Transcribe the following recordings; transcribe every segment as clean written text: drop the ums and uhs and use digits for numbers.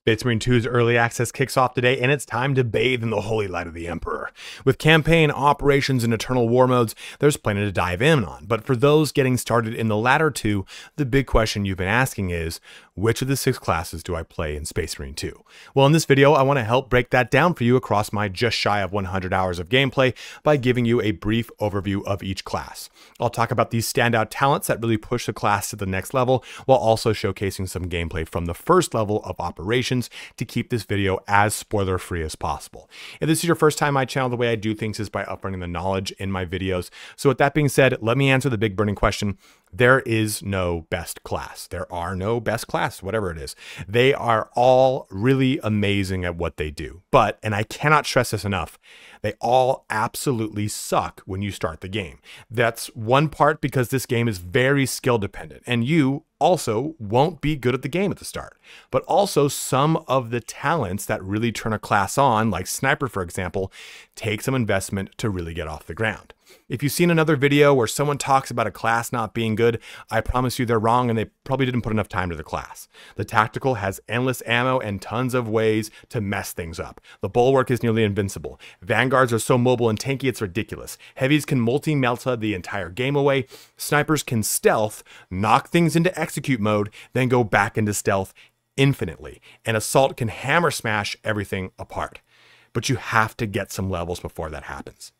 Space Marine 2's early access kicks off today, and it's time to bathe in the holy light of the Emperor. With campaign, operations, and eternal war modes, there's plenty to dive in on. But for those getting started in the latter two, the big question you've been asking is, which of the 6 classes do I play in Space Marine 2? Well, in this video, I want to help break that down for you across my just shy of 100 hours of gameplay by giving you a brief overview of each class. I'll talk about these standout talents that really push the class to the next level, while also showcasing some gameplay from the first level of operations to keep this video as spoiler-free as possible. If this is your first time on my channel, the way I do things is by uploading the knowledge in my videos. So with that being said, let me answer the big burning question. There is no best class. There are no best class, whatever it is. They are all really amazing at what they do. But, and I cannot stress this enough, they all absolutely suck when you start the game. That's one part because this game is very skill dependent, and you also won't be good at the game at the start. But also some of the talents that really turn a class on, like Sniper for example, take some investment to really get off the ground. If you've seen another video where someone talks about a class not being good, I promise you they're wrong and they probably didn't put enough time to the class. The Tactical has endless ammo and tons of ways to mess things up. The Bulwark is nearly invincible. Vanguards are so mobile and tanky it's ridiculous. Heavies can multi-melta the entire game away. Snipers can stealth, knock things into execute mode, then go back into stealth infinitely. And Assault can hammer smash everything apart. But you have to get some levels before that happens.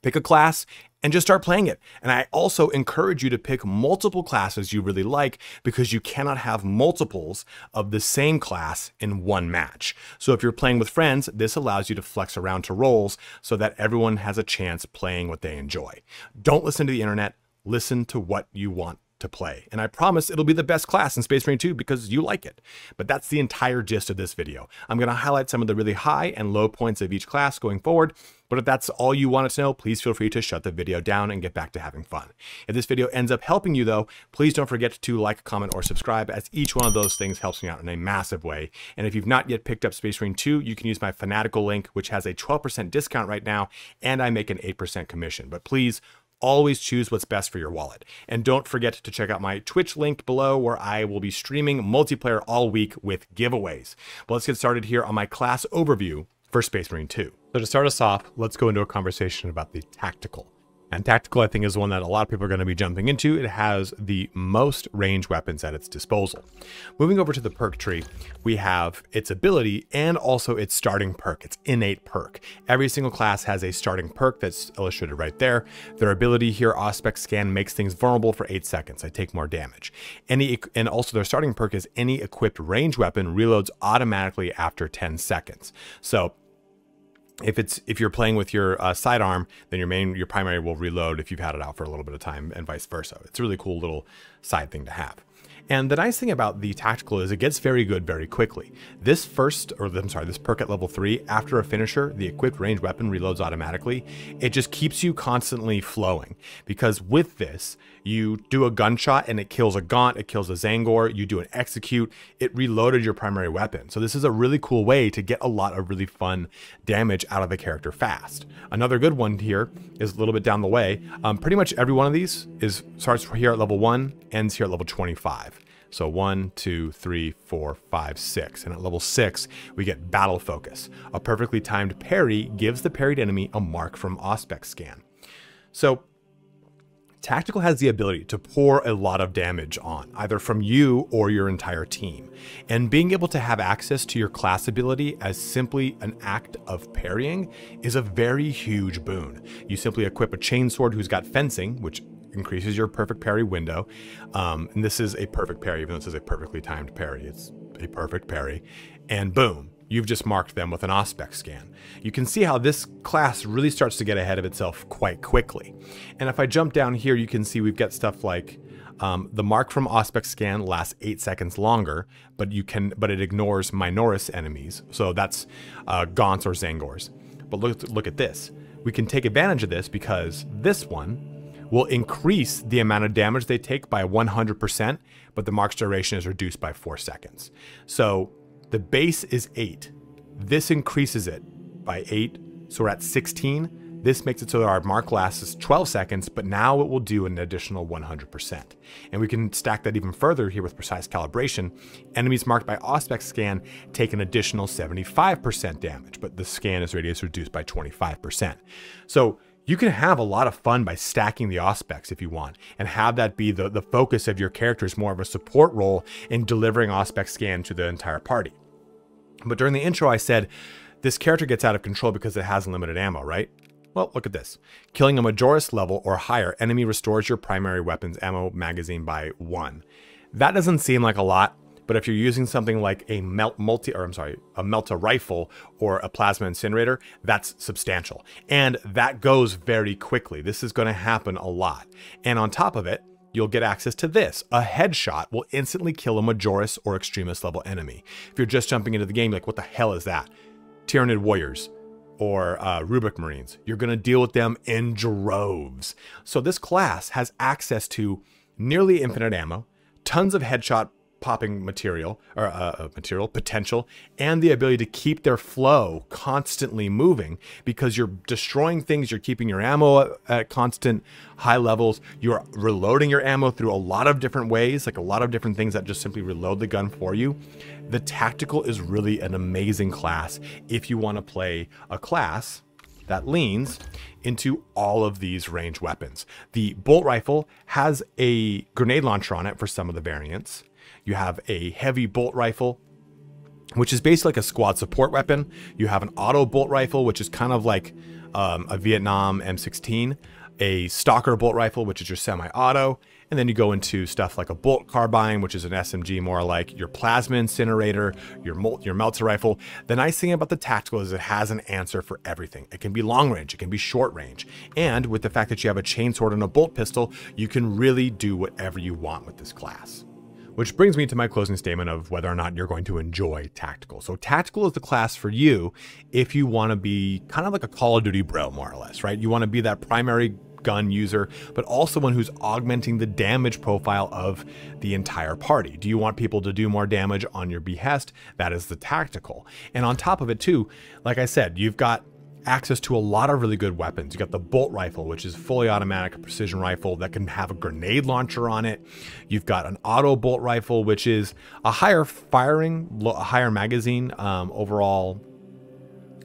Pick a class and just start playing it. And I also encourage you to pick multiple classes you really like because you cannot have multiples of the same class in one match. So if you're playing with friends, this allows you to flex around to roles so that everyone has a chance playing what they enjoy. Don't listen to the internet, listen to what you want to play. And I promise it'll be the best class in Space Marine 2 because you like it. But that's the entire gist of this video. I'm going to highlight some of the really high and low points of each class going forward. But if that's all you wanted to know, please feel free to shut the video down and get back to having fun. If this video ends up helping you though, please don't forget to like, comment, or subscribe, as each one of those things helps me out in a massive way. And if you've not yet picked up Space Marine 2, you can use my Fanatical link, which has a 12% discount right now, and I make an 8% commission. But please, always choose what's best for your wallet. And don't forget to check out my Twitch link below where I will be streaming multiplayer all week with giveaways. But let's get started here on my class overview for Space Marine 2. So to start us off, let's go into a conversation about the Tactical. And Tactical, I think, is one that a lot of people are going to be jumping into. It has the most range weapons at its disposal. Moving over to the perk tree, we have its ability and also its starting perk, its innate perk. Every single class has a starting perk that's illustrated right there. Their ability here, Auspex Scan, makes things vulnerable for 8 seconds. I take more damage. And also their starting perk is any equipped range weapon reloads automatically after 10 seconds. So if you're playing with your sidearm, then your primary will reload if you've had it out for a little bit of time, and vice versa. It's a really cool little side thing to have. And the nice thing about the Tactical is it gets very good very quickly. This perk at level 3, after a finisher, the equipped range weapon reloads automatically. It just keeps you constantly flowing, because with this, you do a gunshot and it kills a Gaunt, it kills a Zangor, you do an execute, it reloaded your primary weapon. So this is a really cool way to get a lot of really fun damage out of the character fast. Another good one here is a little bit down the way. Pretty much every one of these starts here at level 1, ends here at level 25. So 1, 2, 3, 4, 5, 6. And at level 6, we get Battle Focus. A perfectly timed parry gives the parried enemy a mark from Auspex Scan. So Tactical has the ability to pour a lot of damage on, either from you or your entire team. And being able to have access to your class ability as simply an act of parrying is a very huge boon. You simply equip a chainsword who's got fencing, which increases your perfect parry window. And this is a perfect parry, even though this is a perfectly timed parry. It's a perfect parry. And boom, you've just marked them with an Auspex Scan. You can see how this class really starts to get ahead of itself quite quickly. And if I jump down here, you can see we've got stuff like the mark from Auspex Scan lasts 8 seconds longer, but it ignores Minoris enemies. So that's Gaunts or Zangors. But look at this. We can take advantage of this because this one will increase the amount of damage they take by 100%, but the mark's duration is reduced by 4 seconds. So the base is 8. This increases it by 8, so we're at 16. This makes it so that our mark lasts 12 seconds, but now it will do an additional 100%. And we can stack that even further here with precise calibration. Enemies marked by Auspex scan take an additional 75% damage, but the scan is radius reduced by 25%. So you can have a lot of fun by stacking the Auspex if you want, and have that be the focus of your character is more of a support role in delivering Auspex scan to the entire party. But during the intro, I said, this character gets out of control because it has limited ammo, right? Well, look at this. Killing a Majoris level or higher enemy restores your primary weapon's ammo magazine by 1. That doesn't seem like a lot, but if you're using something like a Melta rifle or a plasma incinerator, that's substantial. And that goes very quickly. This is going to happen a lot. And on top of it, you'll get access to this. A headshot will instantly kill a Majoris or Extremis level enemy. If you're just jumping into the game, like, what the hell is that? Tyranid Warriors or Rubik Marines. You're going to deal with them in droves. So this class has access to nearly infinite ammo, tons of headshot popping potential, and the ability to keep their flow constantly moving, because you're destroying things, you're keeping your ammo at constant high levels, you're reloading your ammo through a lot of different ways, like a lot of different things that just simply reload the gun for you. The tactical is really an amazing class if you want to play a class that leans into all of these range weapons. The bolt rifle has a grenade launcher on it for some of the variants. You have a heavy bolt rifle, which is basically like a squad support weapon. You have an auto bolt rifle, which is kind of like a Vietnam M16, a stalker bolt rifle, which is your semi-auto, and then you go into stuff like a bolt carbine, which is an SMG, more like your plasma incinerator, your melter rifle. The nice thing about the tactical is it has an answer for everything. It can be long range, it can be short range, and with the fact that you have a chainsword and a bolt pistol, you can really do whatever you want with this class. Which brings me to my closing statement of whether or not you're going to enjoy tactical. So tactical is the class for you if you want to be kind of like a Call of Duty bro, more or less, right? You want to be that primary gun user, but also one who's augmenting the damage profile of the entire party. Do you want people to do more damage on your behest? That is the tactical. And on top of it too, like I said, you've got access to a lot of really good weapons. You got the bolt rifle, which is fully automatic precision rifle that can have a grenade launcher on it. You've got an auto bolt rifle, which is a higher firing, a higher magazine overall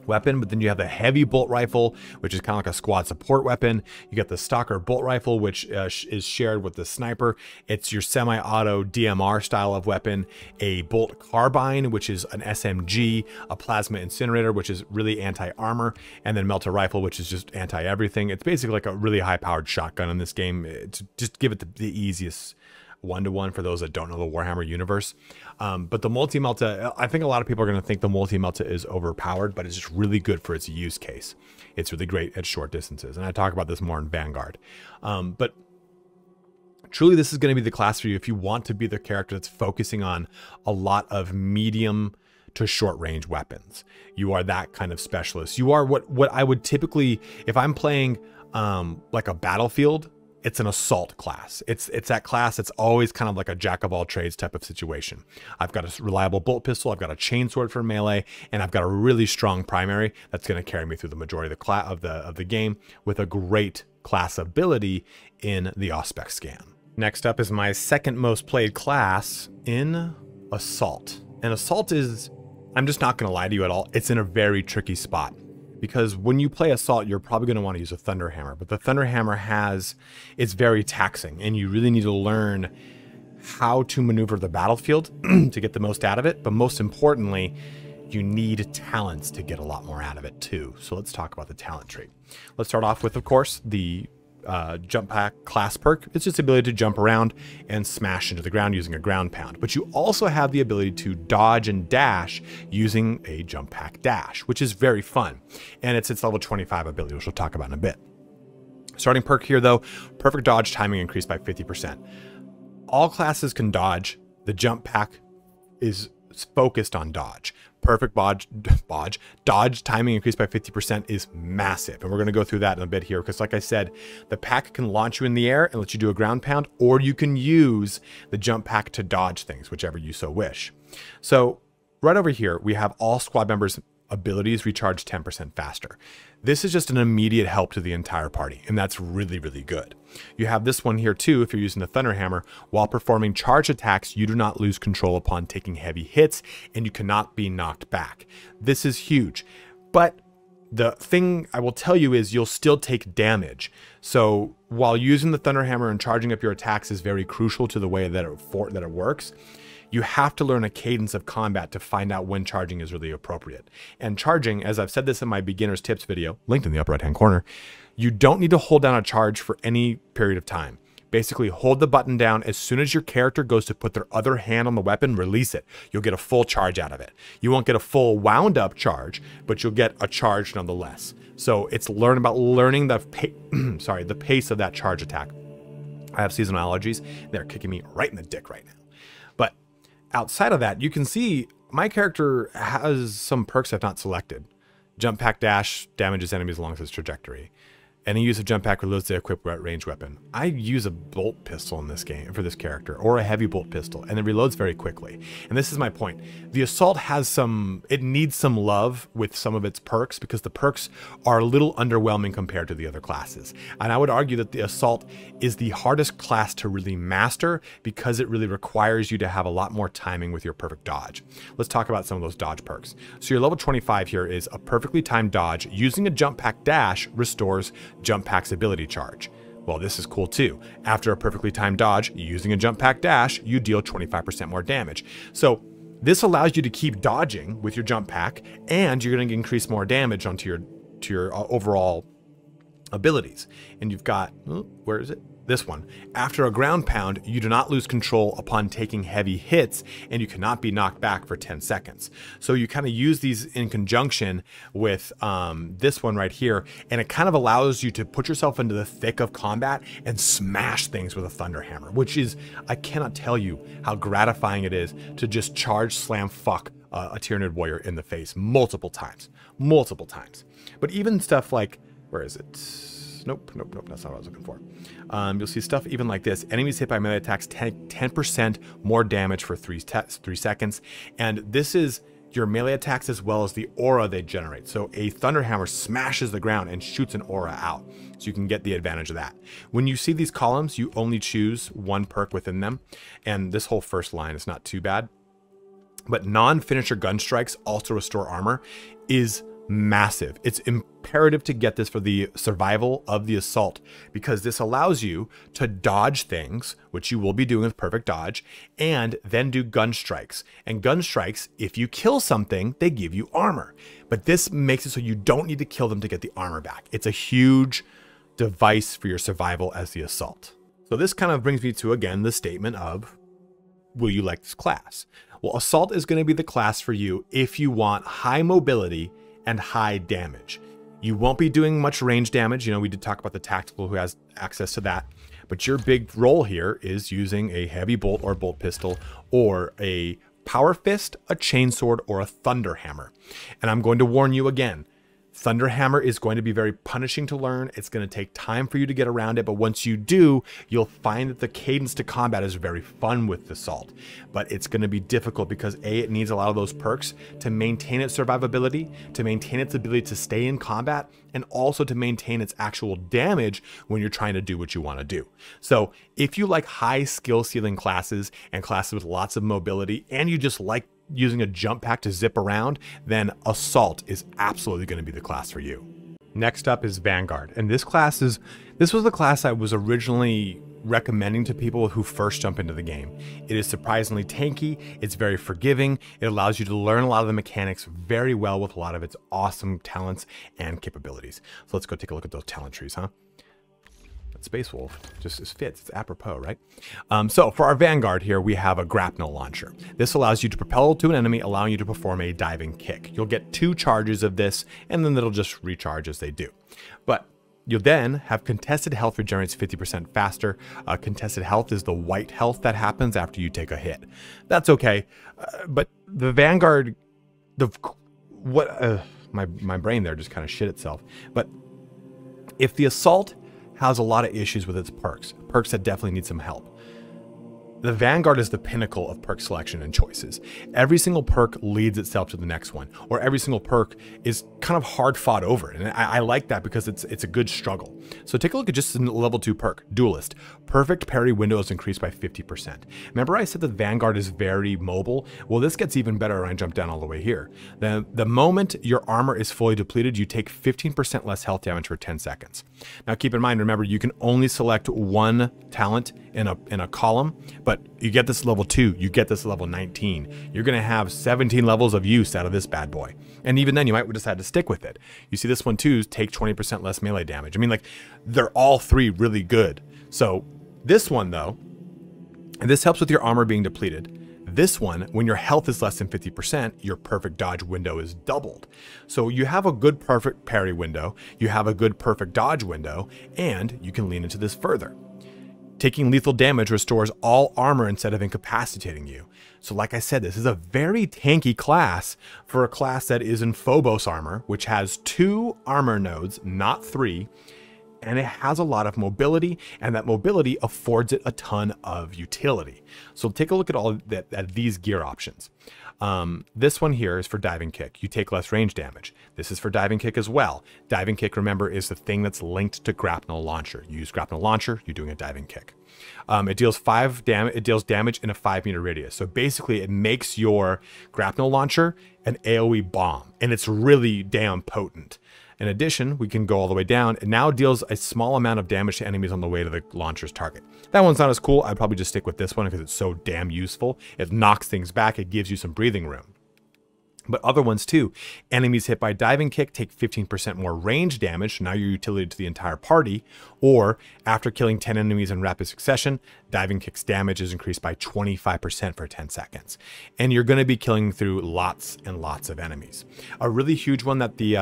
weapon, but then you have the heavy bolt rifle, which is kind of like a squad support weapon. You got the stalker bolt rifle, which is shared with the sniper. It's your semi-auto DMR style of weapon, a bolt carbine, which is an SMG, a plasma incinerator, which is really anti-armor, and then melter rifle, which is just anti-everything. It's basically like a really high-powered shotgun in this game. It's just give it the easiest one-to-one for those that don't know the Warhammer universe. But the multi-melta, I think a lot of people are going to think the multi-melta is overpowered, but it's just really good for its use case. It's really great at short distances, and I talk about this more in Vanguard. But truly, this is going to be the class for you if you want to be the character that's focusing on a lot of medium to short range weapons. You are that kind of specialist. You are what I would typically, if I'm playing like a battlefield, it's an assault class. It's that class that's always kind of like a jack of all trades type of situation. I've got a reliable bolt pistol, I've got a chainsword for melee, and I've got a really strong primary that's going to carry me through the majority of the game with a great class ability in the Auspex scan. Next up is my second most played class in Assault. And Assault is, I'm just not going to lie to you at all, it's in a very tricky spot. Because when you play Assault, you're probably going to want to use a Thunderhammer. But the Thunderhammer it's very taxing, and you really need to learn how to maneuver the battlefield to get the most out of it. But most importantly, you need talents to get a lot more out of it too. So let's talk about the talent tree. Let's start off with, of course, the jump pack class perk. It's just the ability to jump around and smash into the ground using a ground pound. But you also have the ability to dodge and dash using a jump pack dash, which is very fun. And it's its level 25 ability, which we'll talk about in a bit. Starting perk here though, perfect dodge timing increased by 50%. All classes can dodge. The jump pack is focused on dodge. Perfect dodge timing increased by 50% is massive. And we're going to go through that in a bit here, because like I said, the pack can launch you in the air and let you do a ground pound, or you can use the jump pack to dodge things, whichever you so wish. So right over here, we have all squad members abilities recharge 10% faster. This is just an immediate help to the entire party, and that's really, really good. You have this one here too if you're using the Thunder Hammer. While performing charge attacks, you do not lose control upon taking heavy hits, and you cannot be knocked back. This is huge, but the thing I will tell you is you'll still take damage. So while using the Thunder Hammer and charging up your attacks is very crucial to the way that it works, you have to learn a cadence of combat to find out when charging is really appropriate. And charging, as I've said this in my beginner's tips video, linked in the upper right-hand corner, you don't need to hold down a charge for any period of time. Basically, hold the button down. As soon as your character goes to put their other hand on the weapon, release it. You'll get a full charge out of it. You won't get a full wound up charge, but you'll get a charge nonetheless. So it's learning the pace of that charge attack. I have seasonal allergies. They're kicking me right in the dick right now. But outside of that, you can see my character has some perks I've not selected. Jump Pack Dash damages enemies along its trajectory. Any use of jump pack reloads the equipped range weapon. I use a bolt pistol in this game for this character, or a heavy bolt pistol, and it reloads very quickly. And this is my point. The assault it needs some love with some of its perks, because the perks are a little underwhelming compared to the other classes. And I would argue that the assault is the hardest class to really master, because it really requires you to have a lot more timing with your perfect dodge. Let's talk about some of those dodge perks. So your level 25 here is a perfectly timed dodge using a jump pack dash restores jump pack's ability charge. Well, this is cool too. After a perfectly timed dodge using a jump pack dash, you deal 25% more damage. So this allows you to keep dodging with your jump pack, and you're going to increase more damage onto your overall abilities. And you've got, where is it? This one. After a ground pound, you do not lose control upon taking heavy hits, and you cannot be knocked back for 10 seconds. So you kind of use these in conjunction with this one right here, and it kind of allows you to put yourself into the thick of combat and smash things with a Thunder Hammer, which is, I cannot tell you how gratifying it is to just charge, slam, fuck a Tyranid warrior in the face multiple times. But even stuff like, where is it? Nope, that's not what I was looking for. You'll see stuff even like this. Enemies hit by melee attacks 10% more damage for 3 seconds. And this is your melee attacks as well as the aura they generate. So a Thunder Hammer smashes the ground and shoots an aura out. So you can get the advantage of that. When you see these columns, you only choose one perk within them. And this whole first line is not too bad. But non-finisher gun strikes also restore armor is massive. It's imperative to get this for the survival of the assault, because this allows you to dodge things, which you will be doing with perfect dodge, and then do gun strikes. And gun strikes, if you kill something, they give you armor. But this makes it so you don't need to kill them to get the armor back. It's a huge device for your survival as the assault. So this kind of brings me to, again, the statement of, will you like this class? Well, assault is going to be the class for you if you want high mobility and high damage. You won't be doing much range damage. You know, we did talk about the tactical who has access to that, but your big role here is using a heavy bolt or bolt pistol, or a power fist, a chainsword, or a Thunder Hammer. And I'm going to warn you again, Thunder Hammer is going to be very punishing to learn. It's going to take time for you to get around it, but once you do, you'll find that the cadence to combat is very fun with the assault. But it's going to be difficult because A, it needs a lot of those perks to maintain its survivability, to maintain its ability to stay in combat, and also to maintain its actual damage when you're trying to do what you want to do. So if you like high skill ceiling classes and classes with lots of mobility, and you just like using a jump pack to zip around, then assault is absolutely going to be the class for you. Next up is Vanguard, and this was the class I was originally recommending to people who first jump into the game. It is surprisingly tanky, it's very forgiving, it allows you to learn a lot of the mechanics very well with a lot of its awesome talents and capabilities. So let's go take a look at those talent trees, huh? Space Wolf just fits, it's apropos, right? So for our Vanguard here, we have a grapnel launcher. This allows you to propel to an enemy, allowing you to perform a diving kick. You'll get 2 charges of this, and then it'll just recharge as they do. But you'll then have contested health regenerates 50% faster. Contested health is the white health that happens after you take a hit. That's okay, but the Vanguard, my brain there just kind of shit itself. But if the assault has a lot of issues with its perks that definitely need some help. The Vanguard is the pinnacle of perk selection and choices. Every single perk leads itself to the next one, or every single perk is kind of hard fought over. And I like that because it's a good struggle. So take a look at just the level 2 perk, Duelist. Perfect parry window is increased by 50%. Remember I said that Vanguard is very mobile? Well, this gets even better when I jump down all the way here. The moment your armor is fully depleted, you take 15% less health damage for 10 seconds. Now keep in mind, remember, you can only select one talent in a column, but you get this level 2, you get this level 19. You're gonna have 17 levels of use out of this bad boy. And even then you might decide to stick with it. You see this one too, take 20% less melee damage. I mean, like, they're all three really good. So this one though, and this helps with your armor being depleted. This one, when your health is less than 50%, your perfect dodge window is doubled. So you have a good perfect parry window, you have a good perfect dodge window, and you can lean into this further. Taking lethal damage restores all armor instead of incapacitating you. So like I said, this is a very tanky class for a class that is in Phobos armor, which has 2 armor nodes, not 3, and it has a lot of mobility, and that mobility affords it a ton of utility. So take a look at all at these gear options. This one here is for diving kick. You take less range damage. This is for diving kick as well. Diving kick, remember, is the thing that's linked to grapnel launcher. You use grapnel launcher, you're doing a diving kick. It deals damage in a 5-meter radius. So basically it makes your grapnel launcher an AoE bomb, and it's really damn potent. In addition, we can go all the way down. It now deals a small amount of damage to enemies on the way to the launcher's target. That one's not as cool. I'd probably just stick with this one because it's so damn useful. It knocks things back. It gives you some breathing room. But other ones too. Enemies hit by diving kick take 15% more range damage. Now you're utility to the entire party. Or after killing 10 enemies in rapid succession, diving kick's damage is increased by 25% for 10 seconds. And you're going to be killing through lots and lots of enemies. A really huge one that the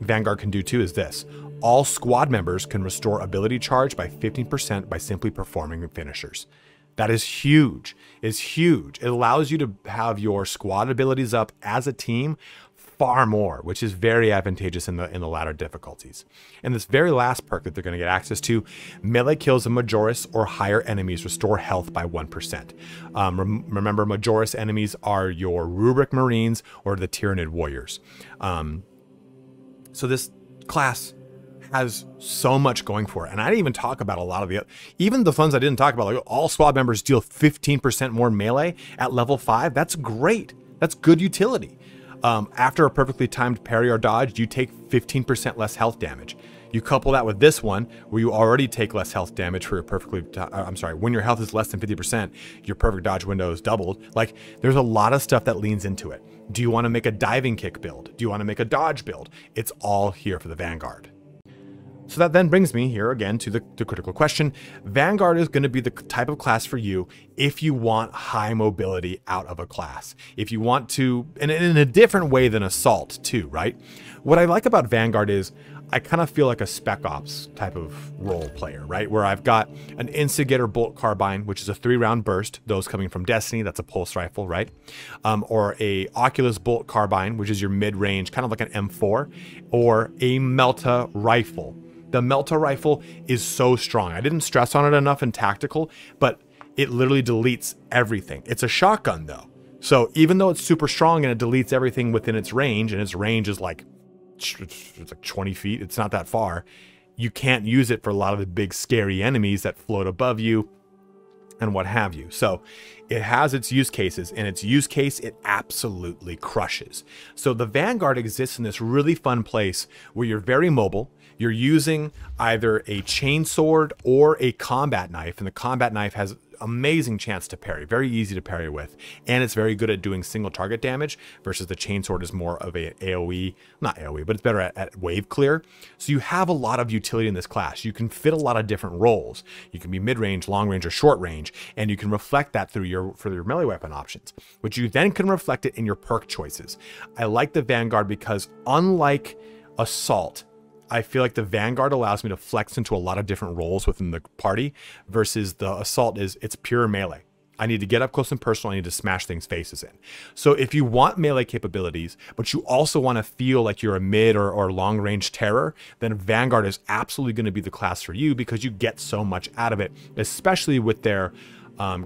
Vanguard can do too is this. All squad members can restore ability charge by 15% by simply performing finishers. That is huge. It's huge. It allows you to have your squad abilities up as a team far more, which is very advantageous in the latter difficulties. And this very last perk that they're going to get access to, melee kills of Majoris or higher enemies restore health by 1%. Remember, Majoris enemies are your Rubric Marines or the Tyranid Warriors. So this class has so much going for it. And I didn't even talk about a lot of even the ones I didn't talk about, like all squad members deal 15% more melee at level 5. That's great. That's good utility. After a perfectly timed parry or dodge, you take 15% less health damage. You couple that with this one, where you already take less health damage for your when your health is less than 50%, your perfect dodge window is doubled. Like, there's a lot of stuff that leans into it. Do you want to make a diving kick build? Do you want to make a dodge build? It's all here for the Vanguard. So that then brings me here again to the critical question. Vanguard is going to be the type of class for you if you want high mobility out of a class. If you want to, and in a different way than Assault too, right? What I like about Vanguard is I kind of feel like a Spec Ops type of role player, right? Where I've got an Instigator bolt carbine, which is a 3-round burst, those coming from Destiny, that's a pulse rifle, right? Or a Oculus bolt carbine, which is your mid-range, kind of like an M4, or a Melta rifle. The Melta rifle is so strong. I didn't stress on it enough in tactical, but it literally deletes everything. It's a shotgun though. So even though it's super strong and it deletes everything within its range, and its range is like, it's like 20 feet, it's not that far, you can't use it for a lot of the big scary enemies that float above you and what have you. So it has its use cases, and its use case it absolutely crushes. So the Vanguard exists in this really fun place where you're very mobile. You're using either a chainsword or a combat knife, and the combat knife has amazing chance to parry, very easy to parry with, and it's very good at doing single target damage versus the chainsword is more of a AoE, not AoE, but it's better at wave clear. So you have a lot of utility in this class. You can fit a lot of different roles. You can be mid-range, long range, or short range, and you can reflect that through your melee weapon options, which you then can reflect it in your perk choices. I like the Vanguard because unlike Assault, I feel like the Vanguard allows me to flex into a lot of different roles within the party versus the Assault it's pure melee. I need to get up close and personal. I need to smash things faces in. So if you want melee capabilities, but you also want to feel like you're a mid or long range terror, then Vanguard is absolutely going to be the class for you because you get so much out of it, especially with their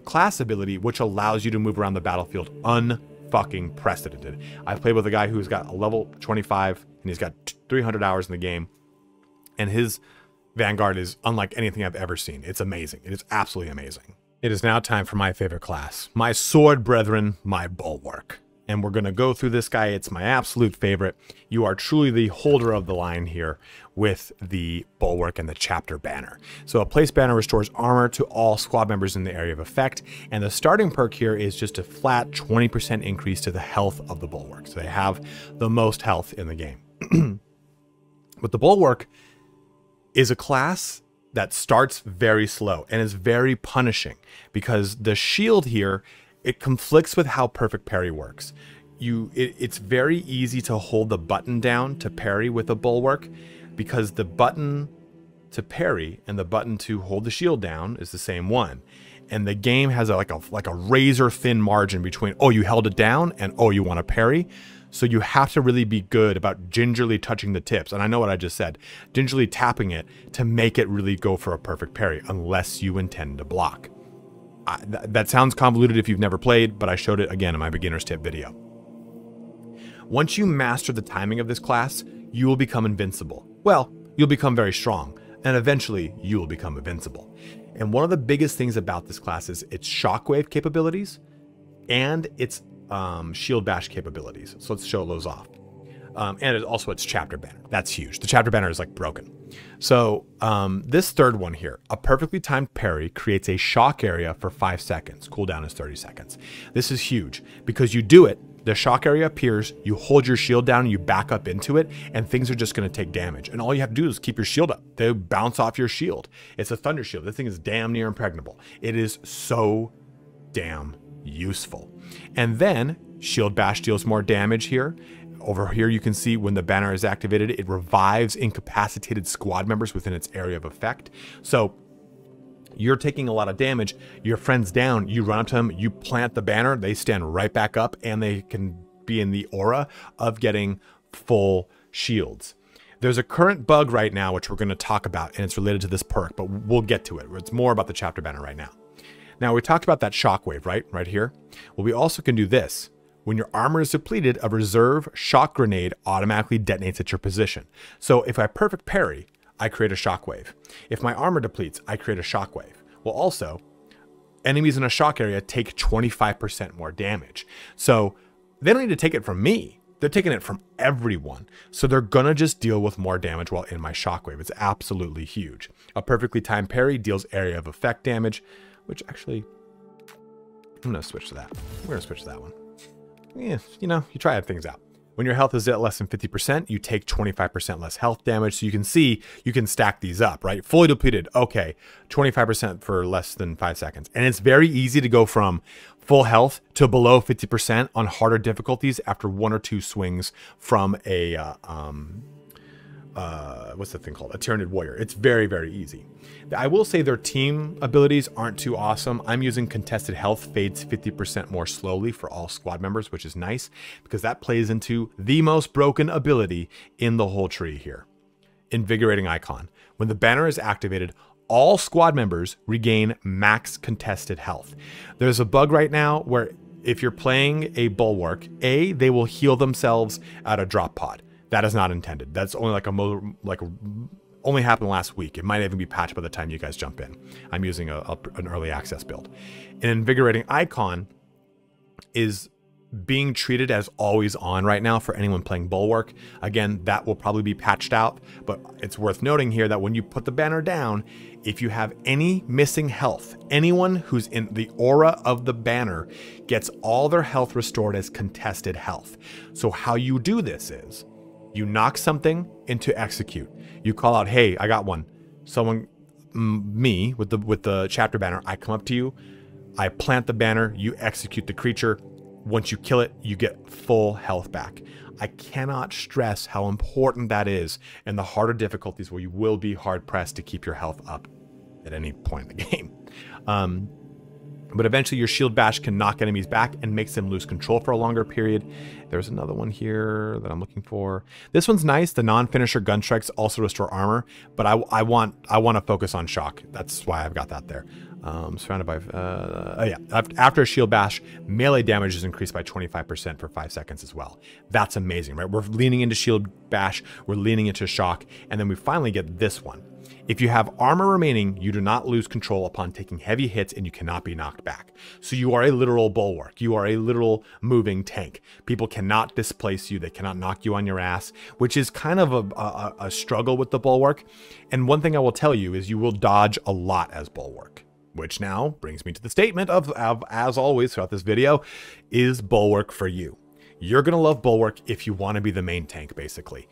class ability, which allows you to move around the battlefield unfucking precedented. I've played with a guy who's got a level 25 and he's got 300 hours in the game, and his Vanguard is unlike anything I've ever seen. It's amazing. It is absolutely amazing. It is now time for my favorite class, my sword brethren, my Bulwark. And we're going to go through this guy. It's my absolute favorite. You are truly the holder of the line here with the Bulwark and the chapter banner. So a place banner restores armor to all squad members in the area of effect. And the starting perk here is just a flat 20% increase to the health of the Bulwark. So they have the most health in the game. But the Bulwark is a class that starts very slow and is very punishing because the shield here, it conflicts with how perfect parry works. It's very easy to hold the button down to parry with a Bulwark because the button to parry and the button to hold the shield down is the same one. And the game has like a razor thin margin between, oh, you held it down and oh, you want to parry. So you have to really be good about gingerly touching the tips. And I know what I just said, gingerly tapping it to make it really go for a perfect parry unless you intend to block. That sounds convoluted if you've never played, but I showed it again in my beginner's tip video. Once you master the timing of this class, you will become invincible. Well, you'll become very strong, and eventually you will become invincible. And one of the biggest things about this class is its shockwave capabilities and its shield bash capabilities. So let's show those off. And also its chapter banner. That's huge. The chapter banner is like broken. So this third one here, a perfectly timed parry creates a shock area for 5 seconds. Cooldown is 30 seconds. This is huge because you do it, the shock area appears, you hold your shield down, and you back up into it, and things are just going to take damage. And all you have to do is keep your shield up. They bounce off your shield. It's a thunder shield. This thing is damn near impregnable. It is so damn useful. And then shield bash deals more damage here. Over here, you can see when the banner is activated, it revives incapacitated squad members within its area of effect. So you're taking a lot of damage, your friend's down, you run up to them, you plant the banner, they stand right back up, and they can be in the aura of getting full shields. There's a current bug right now, which we're going to talk about, and it's related to this perk, but we'll get to it. It's more about the chapter banner right now. Now, we talked about that shockwave, right here. Well, we also can do this. When your armor is depleted, a reserve shock grenade automatically detonates at your position. So if I perfect parry, I create a shockwave. If my armor depletes, I create a shockwave. Well, also, enemies in a shock area take 25% more damage. So they don't need to take it from me. They're taking it from everyone. So they're going to just deal with more damage while in my shockwave. It's absolutely huge. A perfectly timed parry deals area of effect damage, which actually, I'm going to switch to that. We're going to switch to that one. Yeah, you know, you try things out. When your health is at less than 50%, you take 25% less health damage. So you can see, you can stack these up, right? Fully depleted, okay, 25% for less than 5 seconds. And it's very easy to go from full health to below 50% on harder difficulties after 1 or 2 swings from a, what's the thing called? A Tyranid Warrior. It's very, very easy. I will say their team abilities aren't too awesome. I'm using contested health fades 50% more slowly for all squad members, which is nice because that plays into the most broken ability in the whole tree here. Invigorating Icon. When the banner is activated, all squad members regain max contested health. There's a bug right now where if you're playing a Bulwark, they will heal themselves at a drop pod. That is not intended. That's only only happened last week. It might even be patched by the time you guys jump in. I'm using an early access build. An Invigorating Icon is being treated as always on right now for anyone playing Bulwark. Again, that will probably be patched out, but it's worth noting here that when you put the banner down, if you have any missing health, anyone who's in the aura of the banner gets all their health restored as contested health. So how you do this is, you knock something into execute. You call out, hey, I got one. Someone, me, with the chapter banner, I come up to you, I plant the banner, you execute the creature. Once you kill it, you get full health back. I cannot stress how important that is in the harder difficulties where you will be hard pressed to keep your health up at any point in the game. But eventually your shield bash can knock enemies back and makes them lose control for a longer period. There's another one here that I'm looking for. This one's nice. The non-finisher gun strikes also restore armor, but I want to focus on shock. That's why I've got that there. Surrounded by, yeah. After a shield bash, melee damage is increased by 25% for 5 seconds as well. That's amazing, right? We're leaning into shield bash, we're leaning into shock, and then we finally get this one. If you have armor remaining, you do not lose control upon taking heavy hits and you cannot be knocked back. So you are a literal bulwark. You are a literal moving tank. People cannot displace you. They cannot knock you on your ass, which is kind of a struggle with the bulwark. And one thing I will tell you is you will dodge a lot as bulwark. Which now brings me to the statement of as always throughout this video, is Bulwark for you? You're going to love Bulwark if you want to be the main tank, basically.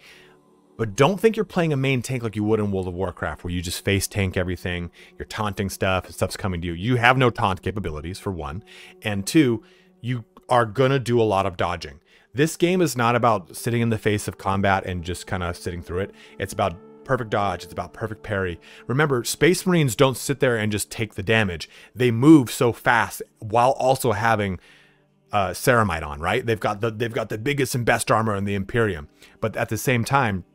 But don't think you're playing a main tank like you would in World of Warcraft, where you just face tank everything, you're taunting stuff, and stuff's coming to you. You have no taunt capabilities, for one. And two, you are going to do a lot of dodging. This game is not about sitting in the face of combat and just kind of sitting through it. It's about perfect dodge. It's about perfect parry. Remember, Space Marines don't sit there and just take the damage. They move so fast while also having ceramite on, right? They've got the biggest and best armor in the Imperium, but at the same time,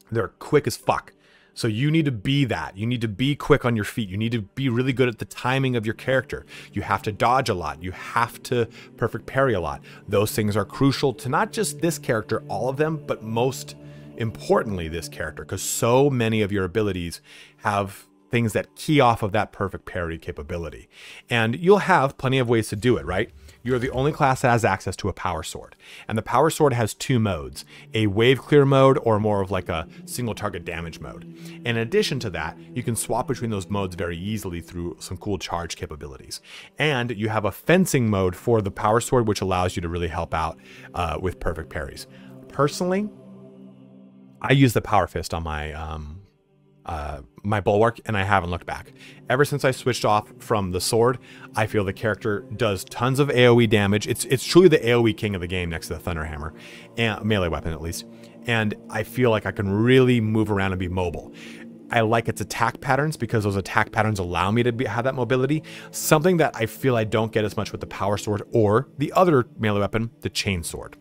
they're quick as fuck. So you need to be that. You need to be quick on your feet. You need to be really good at the timing of your character. You have to dodge a lot. You have to perfect parry a lot. Those things are crucial to not just this character, all of them, but most importantly this character, because so many of your abilities have things that key off of that perfect parry capability. And you'll have plenty of ways to do it, right? You're the only class that has access to a power sword. And the power sword has two modes, a wave clear mode or more of like a single target damage mode. In addition to that, you can swap between those modes very easily through some cool charge capabilities. And you have a fencing mode for the power sword, which allows you to really help out with perfect parries. Personally, I use the power fist on my my bulwark, and I haven't looked back. Ever since I switched off from the sword, I feel the character does tons of AoE damage. It's truly the AoE king of the game next to the Thunderhammer, and melee weapon at least. And I feel like I can really move around and be mobile. I like its attack patterns because those attack patterns allow me to have that mobility, something that I feel I don't get as much with the power sword or the other melee weapon, the chain sword.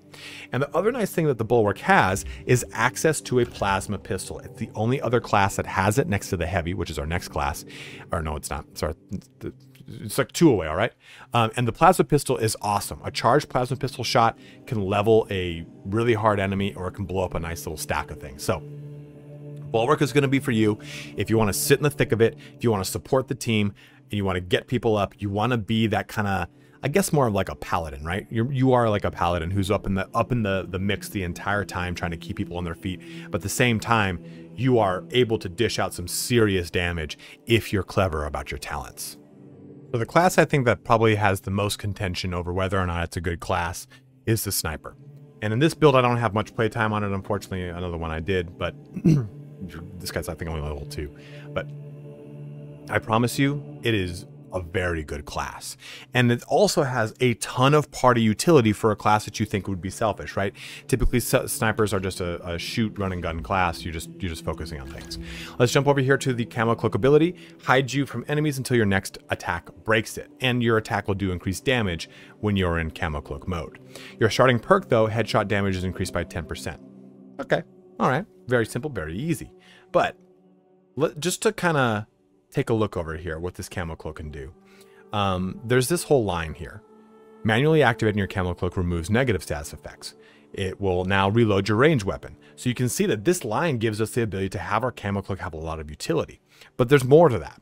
And the other nice thing that the Bulwark has is access to a plasma pistol. It's the only other class that has it next to the heavy, which is our next class. Or no, it's not. Sorry. It's like two away, all right? And the plasma pistol is awesome. A charged plasma pistol shot can level a really hard enemy, or it can blow up a nice little stack of things. So Bulwark is going to be for you if you want to sit in the thick of it, if you want to support the team, and you want to get people up. You want to be that kind of, I guess, more of like a paladin, right? You are like a paladin who's up in the mix the entire time, trying to keep people on their feet. But at the same time, you are able to dish out some serious damage if you're clever about your talents. So the class I think that probably has the most contention over whether or not it's a good class is the sniper. And in this build, I don't have much playtime on it, unfortunately. Another one I did, but this guy's, I think, only level 2. But I promise you, it is a very good class. And it also has a ton of party utility for a class that you think would be selfish, right? Typically, snipers are just a shoot, run, and gun class. You're just focusing on things. Let's jump over here to the camo cloak ability. Hides you from enemies until your next attack breaks it. And your attack will do increased damage when you're in camo cloak mode. Your starting perk, though, headshot damage is increased by 10%. Okay. All right. Very simple, very easy. But just to kind of take a look over here, what this camo cloak can do. There's this whole line here. Manually activating your camo cloak removes negative status effects. It will now reload your range weapon. So you can see that this line gives us the ability to have our camo cloak have a lot of utility. But there's more to that.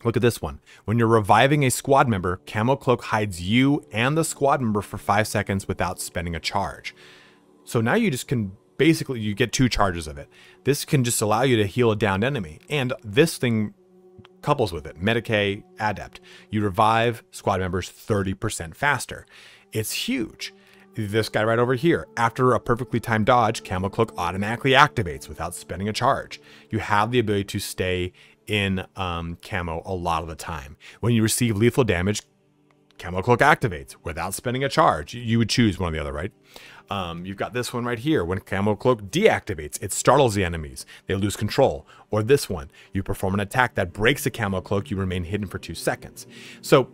Look at this one. When you're reviving a squad member, camo cloak hides you and the squad member for 5 seconds without spending a charge. So now you just can basically, you get 2 charges of it. This can just allow you to heal a downed enemy. And this thing couples with it. Medicae Adept. You revive squad members 30% faster. It's huge. This guy right over here. After a perfectly timed dodge, camo cloak automatically activates without spending a charge. You have the ability to stay in camo a lot of the time. When you receive lethal damage, camo cloak activates without spending a charge. You would choose one or the other, right? You've got this one right here. When camo cloak deactivates, it startles the enemies. They lose control. Or this one, you perform an attack that breaks the camo cloak. You remain hidden for 2 seconds. So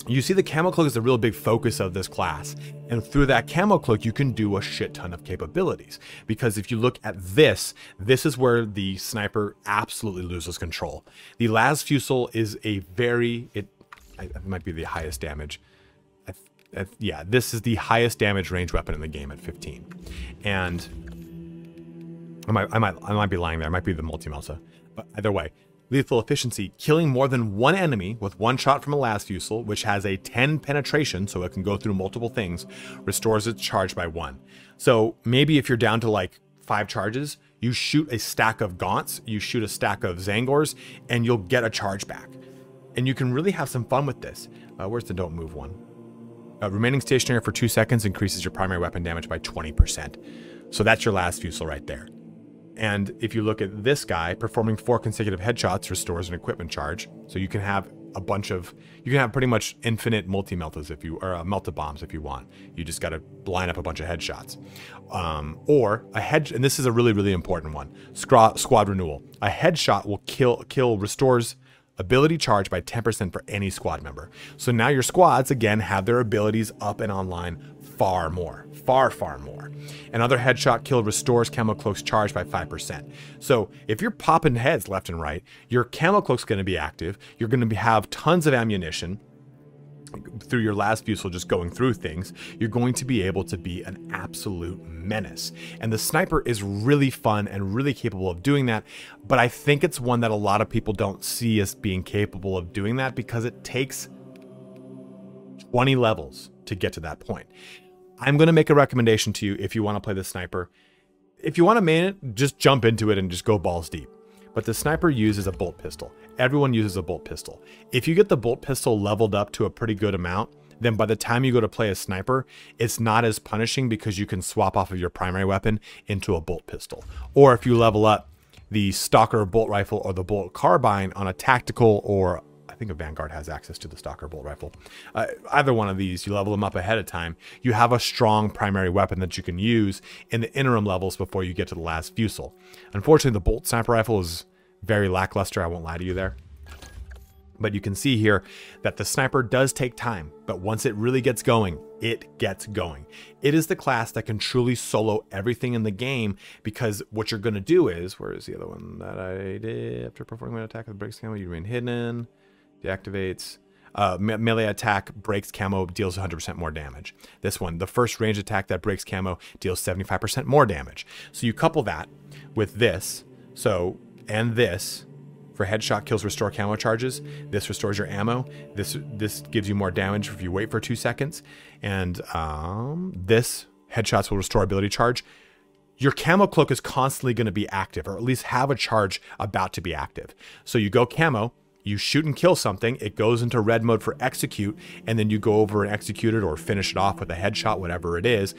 You see the camo cloak is a real big focus of this class, and through that camo cloak you can do a shit ton of capabilities, because if you look at this is where the sniper absolutely loses control. The las fusil is a very, it might be the highest damage. Yeah, this is the highest damage range weapon in the game at 15, and I might be lying there. It might be the multi-melta, but either way, lethal efficiency, killing more than one enemy with one shot from a las fusil, which has a 10 penetration, so it can go through multiple things, restores its charge by 1. So maybe if you're down to like 5 charges, you shoot a stack of gaunts, you shoot a stack of Zangors, and you'll get a charge back. And you can really have some fun with this. Where's the don't move one? Remaining stationary for 2 seconds increases your primary weapon damage by 20%. So that's your las fusil right there. And if you look at this guy, performing 4 consecutive headshots restores an equipment charge. So you can have a bunch of, you can have pretty much infinite multi-meltas if you, or melta bombs if you want. You just got to line up a bunch of headshots. Or a head, and this is a really, really important one, squad renewal. A headshot will restores ability charge by 10% for any squad member. So now your squads, again, have their abilities up and online far more. Another headshot kill restores camo cloak's charge by 5%. So if you're popping heads left and right, your camo cloak's going to be active. You're going to have tons of ammunition through your las fusil, just going through things. You're going to be able to be an absolute menace. And the sniper is really fun and really capable of doing that. But I think it's one that a lot of people don't see as being capable of doing that, because it takes 20 levels to get to that point. I'm going to make a recommendation to you if you want to play the sniper. If you want to main it, just jump into it and just go balls deep. But the sniper uses a bolt pistol. Everyone uses a bolt pistol. If you get the bolt pistol leveled up to a pretty good amount, then by the time you go to play a sniper, it's not as punishing, because you can swap off of your primary weapon into a bolt pistol. Or if you level up the stalker bolt rifle or the bolt carbine on a tactical, or I think a Vanguard has access to the stalker bolt rifle. Either one of these, you level them up ahead of time. You have a strong primary weapon that you can use in the interim levels before you get to the las fusil. Unfortunately, the bolt sniper rifle is very lackluster. I won't lie to you there. But you can see here that the sniper does take time, but once it really gets going, it gets going. It is the class that can truly solo everything in the game, because what you're going to do is, where is the other one that I did? After performing an attack with breaks camo, you remain hidden. Deactivates. Melee attack breaks camo, deals 100% more damage. This one, the first range attack that breaks camo, deals 75% more damage. So you couple that with this, and this, for headshot kills restore camo charges. This restores your ammo. This gives you more damage if you wait for 2 seconds. And this headshots will restore ability charge. Your camo cloak is constantly going to be active, or at least have a charge about to be active. So you go camo, you shoot and kill something, it goes into red mode for execute, and then you go over and execute it or finish it off with a headshot, whatever it is,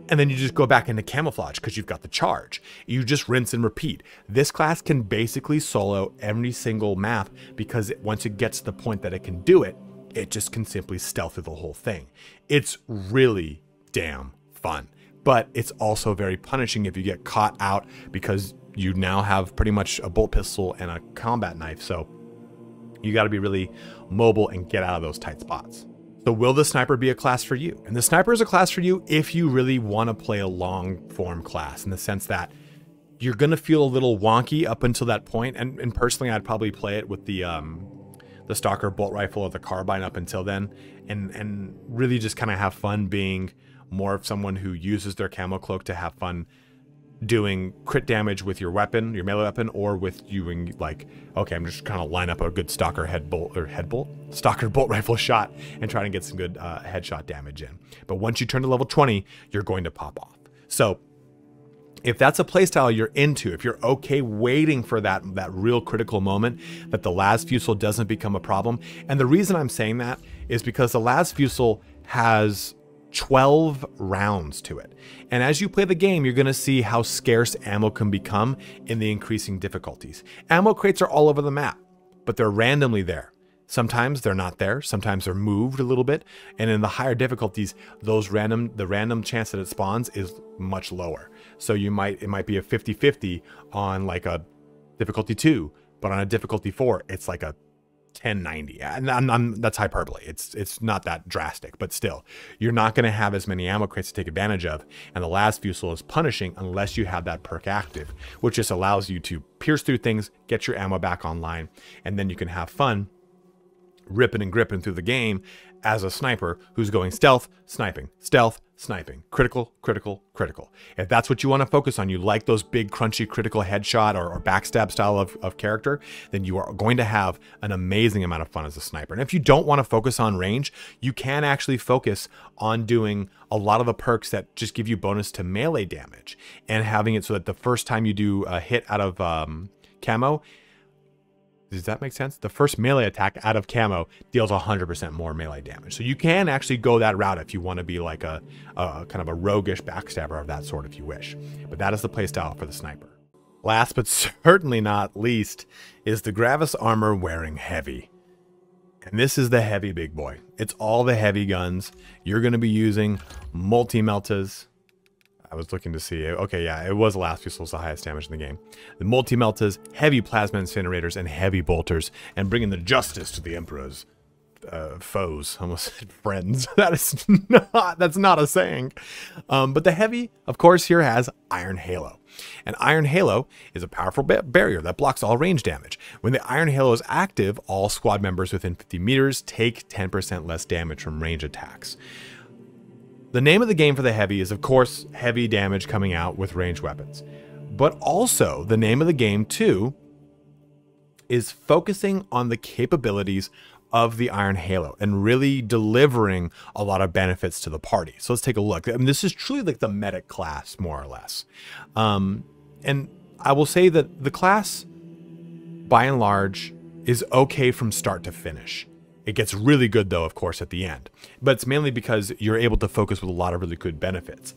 and then you just go back into camouflage because you've got the charge. You just rinse and repeat. This class can basically solo every single map, because once it gets to the point that it can do it, it just can simply stealth through the whole thing. It's really damn fun, but it's also very punishing if you get caught out, because you now have pretty much a bolt pistol and a combat knife. So you got to be really mobile and get out of those tight spots. So will the sniper be a class for you? And the sniper is a class for you if you really want to play a long form class, in the sense that you're going to feel a little wonky up until that point. And personally, I'd probably play it with the stalker bolt rifle or the carbine up until then, and really just kind of have fun being more of someone who uses their camo cloak to have fun doing crit damage with your weapon, your melee weapon, or with doing like, okay, I'm just kind of line up a good stalker stalker bolt rifle shot and try to get some good headshot damage in. But once you turn to level 20, you're going to pop off. So if that's a playstyle you're into, if you're okay waiting for that real critical moment that the las fusil doesn't become a problem, and the reason I'm saying that is because the las fusil has 12 rounds to it. And as you play the game, you're going to see how scarce ammo can become in the increasing difficulties. Ammo crates are all over the map, but they're randomly there. Sometimes they're not there. Sometimes they're moved a little bit. And in the higher difficulties, the random chance that it spawns is much lower. So it might be a 50-50 on like a difficulty 2, but on a difficulty 4, it's like a 1090. And that's hyperbole. It's not that drastic, but still, you're not going to have as many ammo crates to take advantage of. And the last fusel is punishing unless you have that perk active, which just allows you to pierce through things, get your ammo back online, and then you can have fun ripping and gripping through the game as a sniper who's going stealth, sniping, critical, critical, critical. If that's what you want to focus on, you like those big crunchy critical headshot or backstab style of character, then you are going to have an amazing amount of fun as a sniper. And if you don't want to focus on range, you can actually focus on doing a lot of the perks that just give you bonus to melee damage and having it so that the first time you do a hit out of camo, does that make sense? The first melee attack out of camo deals 100% more melee damage. So you can actually go that route if you want to be like a kind of a roguish backstabber of that sort if you wish. But that is the playstyle for the sniper. Last but certainly not least is the Gravis armor wearing heavy. And this is the heavy big boy. It's all the heavy guns. You're going to be using multi-meltas. I was looking to see. Okay, yeah, it was the last fusel, the highest damage in the game. The multi-meltas, heavy plasma incinerators, and heavy bolters, and bringing the justice to the Emperor's foes. Almost said friends. That's not a saying. But the heavy, of course, here has Iron Halo. And Iron Halo is a powerful barrier that blocks all range damage. When the Iron Halo is active, all squad members within 50 meters take 10% less damage from range attacks. The name of the game for the heavy is, of course, heavy damage coming out with ranged weapons. But also, the name of the game, too, is focusing on the capabilities of the Iron Halo and really delivering a lot of benefits to the party. So let's take a look. I mean, this is truly like the medic class, more or less. And I will say that the class, by and large, is okay from start to finish. It gets really good, though, of course, at the end. But it's mainly because you're able to focus with a lot of really good benefits.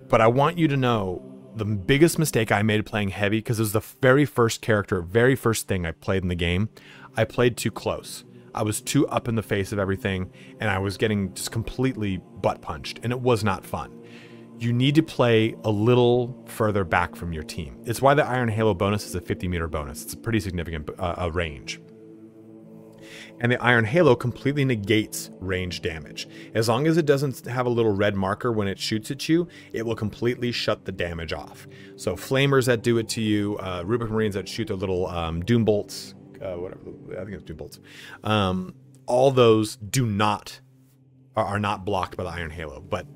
But I want you to know the biggest mistake I made playing heavy, because it was the very first character, very first thing I played in the game, I played too close. I was too up in the face of everything, and I was getting just completely butt punched, and it was not fun. You need to play a little further back from your team. It's why the Iron Halo bonus is a 50-meter bonus. It's a pretty significant range. And the Iron Halo completely negates range damage. As long as it doesn't have a little red marker when it shoots at you, it will completely shut the damage off. So flamers that do it to you, Rubik Marines that shoot their little doom bolts, whatever, I think it's doom bolts. All those are not blocked by the Iron Halo, but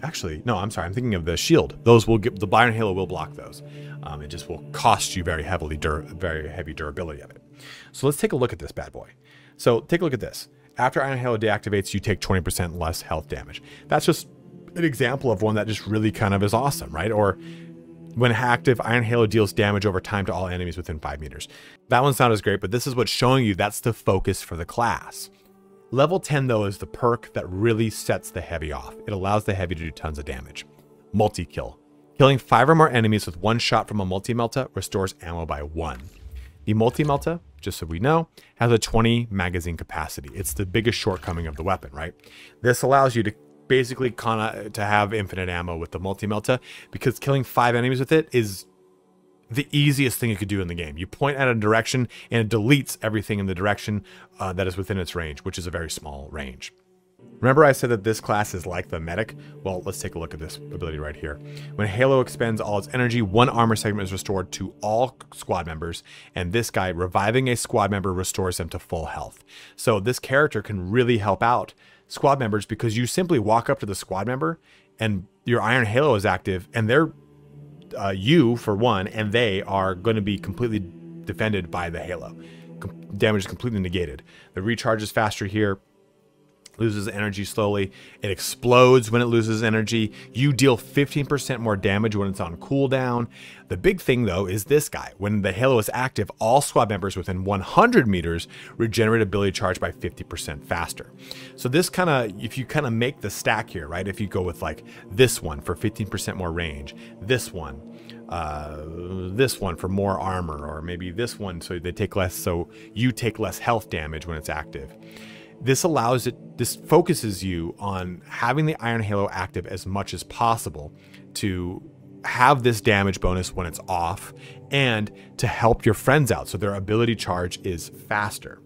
actually, no, I'm sorry, I'm thinking of the shield. Those will get, the Iron Halo will block those. It just will cost you very heavy durability of it. So let's take a look at this bad boy. So take a look at this. After Iron Halo deactivates, you take 20% less health damage. That's just an example of one that just really kind of is awesome, right? Or when active, Iron Halo deals damage over time to all enemies within 5 meters. That one's not as great, but this is what's showing you that's the focus for the class. Level 10, though, is the perk that really sets the heavy off. It allows the heavy to do tons of damage. Multi-kill. Killing 5 or more enemies with 1 shot from a multi-melta restores ammo by 1. The multi-melta, just so we know, has a 20 magazine capacity. It's the biggest shortcoming of the weapon, right? This allows you to basically to have infinite ammo with the multi-melta, because killing 5 enemies with it is the easiest thing you could do in the game. You point at a direction and it deletes everything in the direction that is within its range, which is a very small range. Remember I said that this class is like the medic? Well, let's take a look at this ability right here. When Halo expends all its energy, 1 armor segment is restored to all squad members, and this guy, reviving a squad member, restores them to full health. So this character can really help out squad members, because you simply walk up to the squad member and your Iron Halo is active, and they're you, for one, and they are going to be completely defended by the Halo. Damage is completely negated. The recharge is faster here. Loses energy slowly. It explodes when it loses energy. You deal 15% more damage when it's on cooldown. The big thing, though, is this guy. When the Halo is active, all squad members within 100 meters regenerate ability charge by 50% faster. So this kind of, if you kind of make the stack here, right? If you go with like this one for 15% more range, this one for more armor, or maybe this one so they take less, so you take less health damage when it's active. This focuses you on having the Iron Halo active as much as possible to have this damage bonus when it's off, and to help your friends out so their ability charge is faster.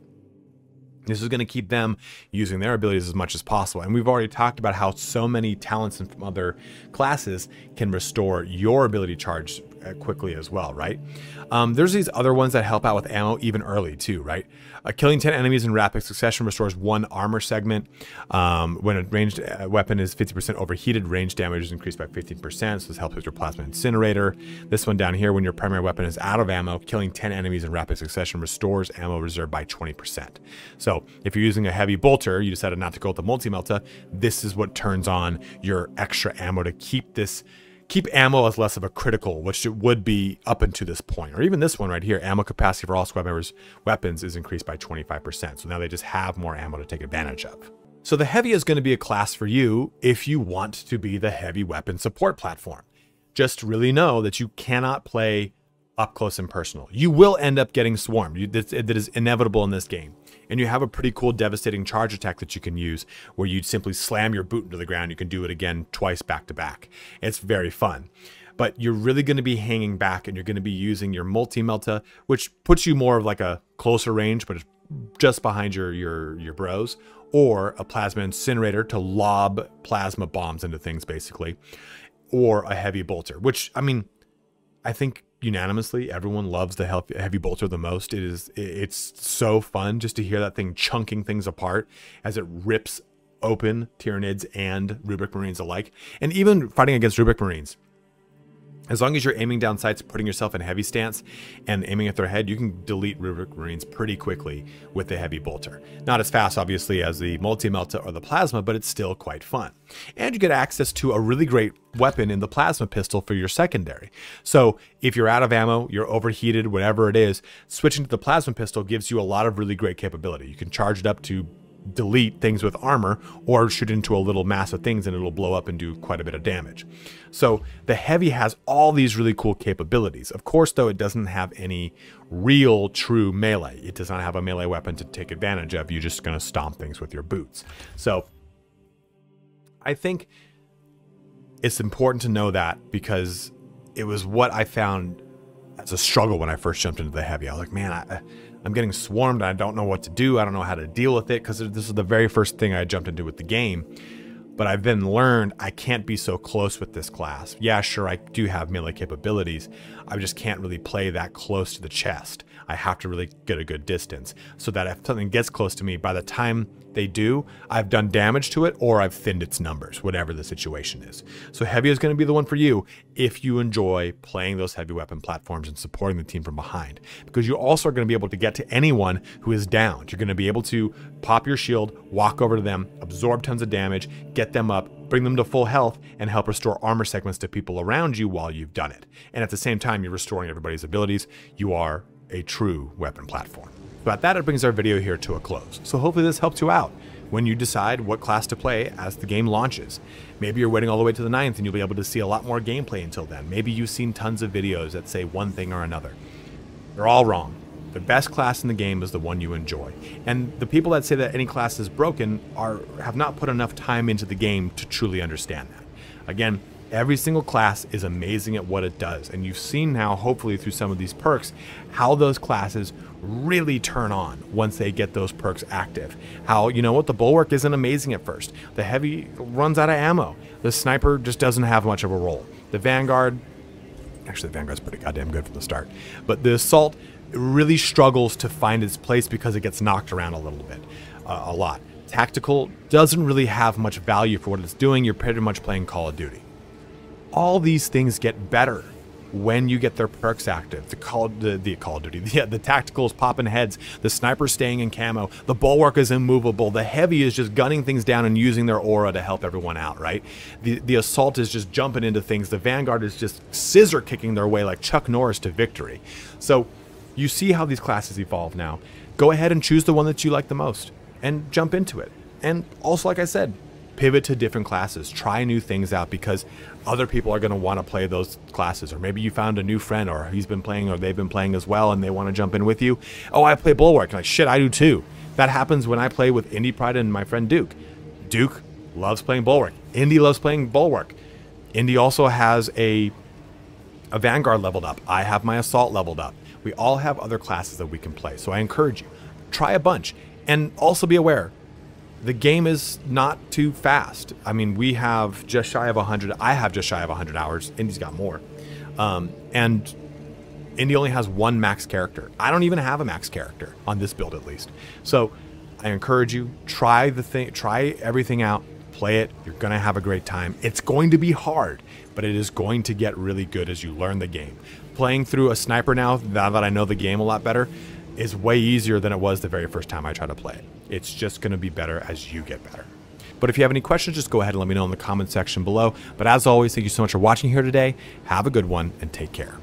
This is going to keep them using their abilities as much as possible. And we've already talked about how so many talents from other classes can restore your ability charge quickly as well, right? There's these other ones that help out with ammo even early too, right? Killing 10 enemies in rapid succession restores 1 armor segment. When a ranged weapon is 50% overheated, range damage is increased by 15%, so this helps with your plasma incinerator. This one down here, when your primary weapon is out of ammo, killing 10 enemies in rapid succession restores ammo reserve by 20%. So if you're using a heavy bolter, you decided not to go with the multi-melta, this is what turns on your extra ammo to keep ammo as less of a critical, which it would be up until this point. Or even this one right here, ammo capacity for all squad members' weapons is increased by 25%. So now they just have more ammo to take advantage of. So the heavy is going to be a class for you if you want to be the heavy weapon support platform. Just really know that you cannot play up close and personal. You will end up getting swarmed. That is inevitable in this game. And you have a pretty cool devastating charge attack that you can use where you simply slam your boot into the ground. You can do it again twice back to back. It's very fun. But you're really going to be hanging back and you're going to be using your multi-melta, which puts you more of like a closer range, but it's just behind your bros, or a plasma incinerator to lob plasma bombs into things basically, or a heavy bolter, which, I mean, I think unanimously everyone loves the heavy bolter the most. It's so fun just to hear that thing chunking things apart as it rips open Tyranids and Rubric Marines alike. And even fighting against Rubric Marines, as long as you're aiming down sights, putting yourself in heavy stance and aiming at their head, you can delete Rubric Marines pretty quickly with the heavy bolter. Not as fast, obviously, as the multi-melta or the plasma, but it's still quite fun. And you get access to a really great weapon in the plasma pistol for your secondary. So if you're out of ammo, you're overheated, whatever it is, switching to the plasma pistol gives you a lot of really great capability. You can charge it up to delete things with armor, or shoot into a little mass of things and it'll blow up and do quite a bit of damage. So the heavy has all these really cool capabilities. Of course, though, it doesn't have any real true melee. It does not have a melee weapon to take advantage of. You're just going to stomp things with your boots. So I think it's important to know that, because it was what I found as a struggle when I first jumped into the heavy. I was like, man, I'm getting swarmed. I don't know what to do. I don't know how to deal with it, because this is the very first thing I jumped into with the game. But I've then learned I can't be so close with this class. Yeah, sure, I do have melee capabilities. I just can't really play that close to the chest. I have to really get a good distance so that if something gets close to me, by the time they do, I've done damage to it or I've thinned its numbers, whatever the situation is. So heavy is going to be the one for you if you enjoy playing those heavy weapon platforms and supporting the team from behind, because you also are going to be able to get to anyone who is downed. You're going to be able to pop your shield, walk over to them, absorb tons of damage, get them up, bring them to full health, and help restore armor segments to people around you while you've done it. And at the same time, you're restoring everybody's abilities. You are a true weapon platform. So at that, it brings our video here to a close. So hopefully this helps you out when you decide what class to play as the game launches. Maybe you're waiting all the way to the 9th and you'll be able to see a lot more gameplay until then. Maybe you've seen tons of videos that say one thing or another. They're all wrong. The best class in the game is the one you enjoy. And the people that say that any class is broken have not put enough time into the game to truly understand that. Again, every single class is amazing at what it does. And you've seen now, hopefully through some of these perks, how those classes really turn on once they get those perks active. How, you know what, the Bulwark isn't amazing at first. The heavy runs out of ammo. The sniper just doesn't have much of a role. The Vanguard, actually the Vanguard's pretty goddamn good from the start. But the Assault really struggles to find its place because it gets knocked around a little bit, a lot. Tactical doesn't really have much value for what it's doing. You're pretty much playing Call of Duty. All these things get better when you get their perks active. The Call of Duty, the tactical is popping heads, the sniper staying in camo, the Bulwark is immovable, the heavy is just gunning things down and using their aura to help everyone out, right? The Assault is just jumping into things. The Vanguard is just scissor kicking their way like Chuck Norris to victory. So you see how these classes evolve now. Go ahead and choose the one that you like the most and jump into it. And also, like I said, pivot to different classes, try new things out, because other people are going to want to play those classes. Or maybe you found a new friend, or he's been playing, or they've been playing as well, and they want to jump in with you. Oh, I play Bulwark. Like, shit, I do too. That happens when I play with Indie Pride and my friend Duke. Duke loves playing Bulwark. Indy loves playing Bulwark. Indy also has a a Vanguard leveled up. I have my Assault leveled up. We all have other classes that we can play. So I encourage you, try a bunch. And also be aware, the game is not too fast. I mean, we have just shy of 100. I have just shy of 100 hours. Indy's got more. And Indy only has one max character. I don't even have a max character on this build, at least. So I encourage you, try everything out, play it. You're going to have a great time. It's going to be hard, but it is going to get really good as you learn the game. Playing through a sniper now that I know the game a lot better, is way easier than it was the very first time I tried to play it. It's just going to be better as you get better. But if you have any questions, just go ahead and let me know in the comment section below. But as always, thank you so much for watching here today. Have a good one and take care.